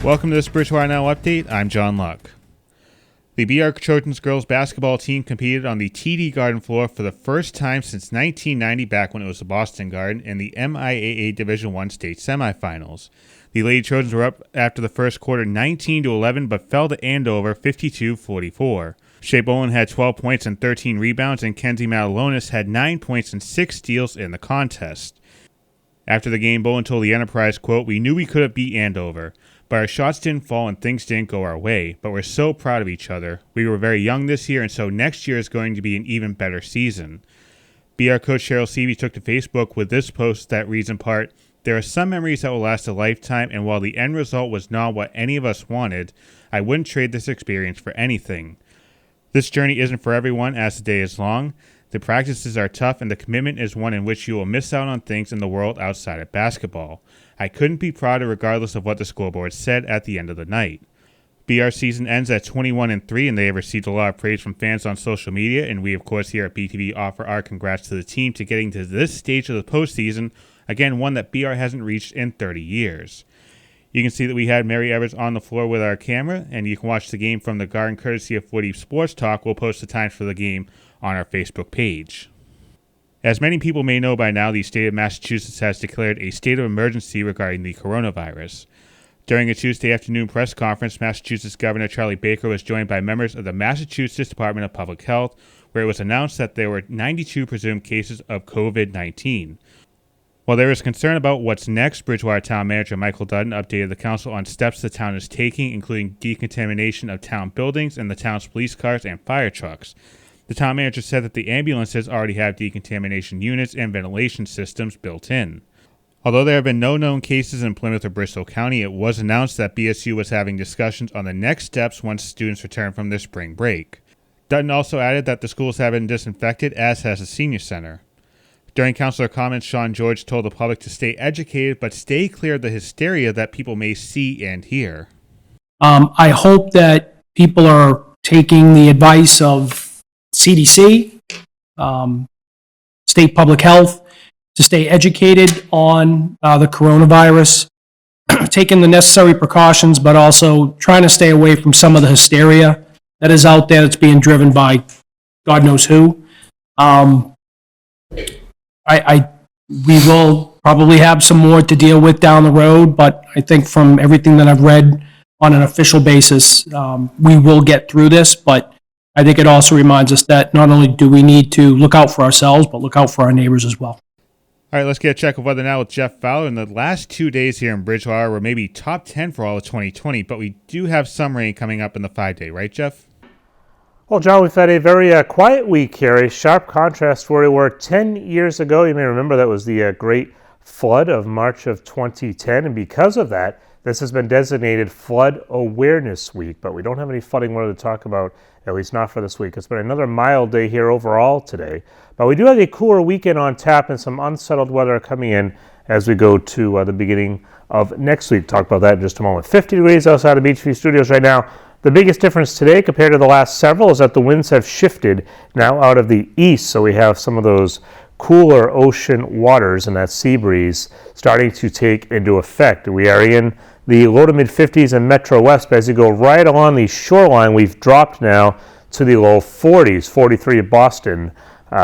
Welcome to this Bridgewater Now update. I'm John Luck. The BR Trojans girls basketball team competed on the TD Garden floor for the first time since 1990, back when it was the Boston Garden, in the MIAA Division I state semifinals. The Lady Trojans were up after the first quarter 19-11, but fell to Andover 52-44. Shea Bowen had 12 points and 13 rebounds, and Kenzie Matalonis had 9 points and 6 steals in the contest. After the game, Bowen told the Enterprise, quote, "We knew we could have beat Andover, but our shots didn't fall and things didn't go our way, but we're so proud of each other. We were very young this year, and so next year is going to be an even better season." BR coach Cheryl Seavey took to Facebook with this post that reads in part, "There are some memories that will last a lifetime, and while the end result was not what any of us wanted, I wouldn't trade this experience for anything. This journey isn't for everyone as the day is long. The practices are tough, and the commitment is one in which you will miss out on things in the world outside of basketball. I couldn't be prouder regardless of what the scoreboard said at the end of the night." BR season ends at 21-3, and they have received a lot of praise from fans on social media, and we, of course, here at BTV offer our congrats to the team to getting to this stage of the postseason, again, one that BR hasn't reached in 30 years. You can see that we had Mary Evers on the floor with our camera, and you can watch the game from the Garden courtesy of 40 Sports Talk. We'll post the times for the game on our Facebook page. As many people may know by now, the state of Massachusetts has declared a state of emergency regarding the coronavirus. During a Tuesday afternoon press conference, Massachusetts Governor Charlie Baker was joined by members of the Massachusetts Department of Public Health, where it was announced that there were 92 presumed cases of COVID-19. While there is concern about what's next, Bridgewater Town Manager Michael Dutton updated the council on steps the town is taking, including decontamination of town buildings and the town's police cars and fire trucks. The town manager said that the ambulances already have decontamination units and ventilation systems built in. Although there have been no known cases in Plymouth or Bristol County, it was announced that BSU was having discussions on the next steps once students return from their spring break. Dutton also added that the schools have been disinfected, as has the senior center. During councilor comments, Sean George told the public to stay educated, but stay clear of the hysteria that people may see and hear. I hope that people are taking the advice of CDC, state public health, to stay educated on the coronavirus, taking the necessary precautions, but also trying to stay away from some of the hysteria that is out there that's being driven by God knows who. We will probably have some more to deal with down the road, but I think from everything that I've read on an official basis, we will get through this. But I think it also reminds us that not only do we need to look out for ourselves, but look out for our neighbors as well. All right, let's get a check of weather now with Jeff Fowler. In the last 2 days here in Bridgewater, we're maybe top 10 for all of 2020, but we do have some rain coming up in the 5-day, right, Jeff? Well, John, we've had a very quiet week here, a sharp contrast where we were 10 years ago. You may remember that was the great flood of March of 2010, and because of that, this has been designated Flood Awareness Week, but we don't have any flooding weather to talk about, at least not for this week. It's been another mild day here overall today, but we do have a cooler weekend on tap and some unsettled weather coming in as we go to the beginning of next week. Talk about that in just a moment. 50 degrees outside of Beachview Studios right now. The biggest difference today compared to the last several is that the winds have shifted now out of the east, so we have some of those cooler ocean waters and that sea breeze starting to take into effect. We are in the low to mid 50s in Metro West, but as you go right along the shoreline, we've dropped now to the low 40s, 43 in Boston,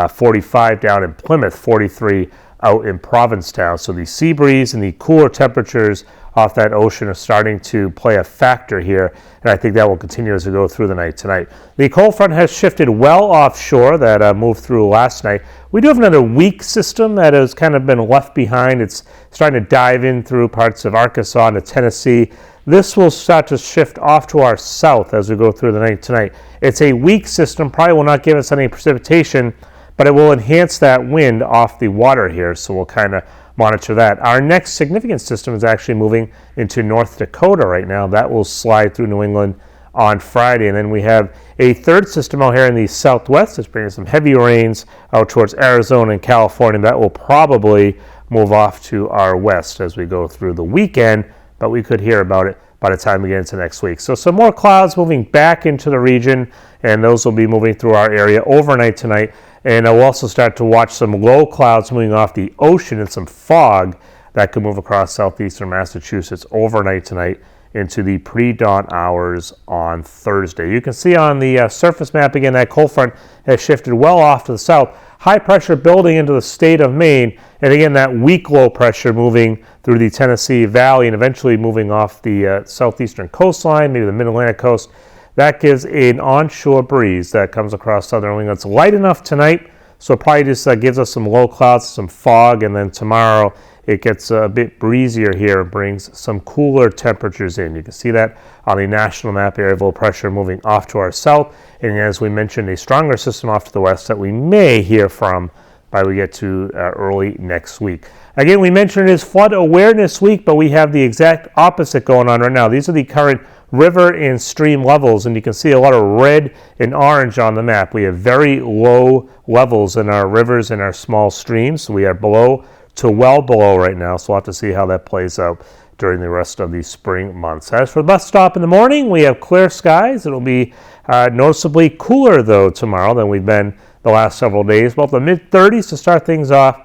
45 down in Plymouth, 43 out in Provincetown. So the sea breeze and the cooler temperatures off that ocean are starting to play a factor here, and I think that will continue as we go through the night tonight. The cold front has shifted well offshore. That moved through last night. We do have another weak system that has kind of been left behind. It's starting to dive in through parts of Arkansas into Tennessee. This will start to shift off to our south as we go through the night tonight. It's a weak system, probably will not give us any precipitation, but it will enhance that wind off the water here, so we'll kind of monitor that. Our next significant system is actually moving into North Dakota right now. That will slide through New England on Friday, and then we have a third system out here in the southwest that's bringing some heavy rains out towards Arizona and California. That will probably move off to our west as we go through the weekend, but we could hear about it by the time we get into next week. So some more clouds moving back into the region, and those will be moving through our area overnight tonight. And we'll also start to watch some low clouds moving off the ocean and some fog that could move across southeastern Massachusetts overnight tonight into the pre-dawn hours on Thursday. You can see on the surface map again that cold front has shifted well off to the south. High pressure building into the state of Maine, and again that weak low pressure moving through the Tennessee Valley and eventually moving off the southeastern coastline, maybe the mid-Atlantic coast. That gives an onshore breeze that comes across southern New England. It's light enough tonight, so it probably just gives us some low clouds, some fog, and then tomorrow it gets a bit breezier here and brings some cooler temperatures in. You can see that on the national map, area of low pressure moving off to our south. And as we mentioned, a stronger system off to the west that we may hear from by we get to early next week. Again, we mentioned it is Flood Awareness Week, but we have the exact opposite going on right now. These are the current river and stream levels, and you can see a lot of red and orange on the map. We have very low levels in our rivers and our small streams. So we are below to well below right now, so we'll have to see how that plays out during the rest of the spring months. As for the bus stop in the morning, we have clear skies. It'll be noticeably cooler, though, tomorrow than we've been the last several days. About the mid-30s to start things off,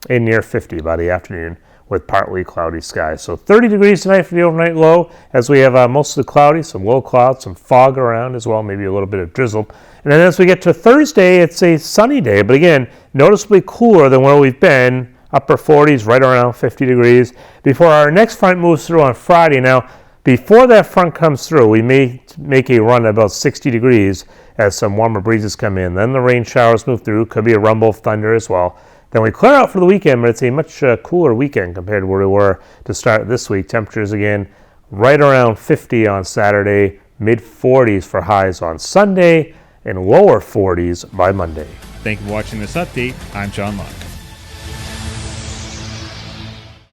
and near 50 by the afternoon with partly cloudy skies. So 30 degrees tonight for the overnight low, as we have mostly cloudy, some low clouds, some fog around as well, maybe a little bit of drizzle. And then as we get to Thursday, it's a sunny day, but again, noticeably cooler than where we've been. Upper 40s, right around 50 degrees, before our next front moves through on Friday. Now, before that front comes through, we may make a run at about 60 degrees as some warmer breezes come in. Then the rain showers move through, could be a rumble of thunder as well. Then we clear out for the weekend, but it's a much cooler weekend compared to where we were to start this week. Temperatures again right around 50 on Saturday, mid-40s for highs on Sunday, and lower 40s by Monday. Thank you for watching this update. I'm John Locke.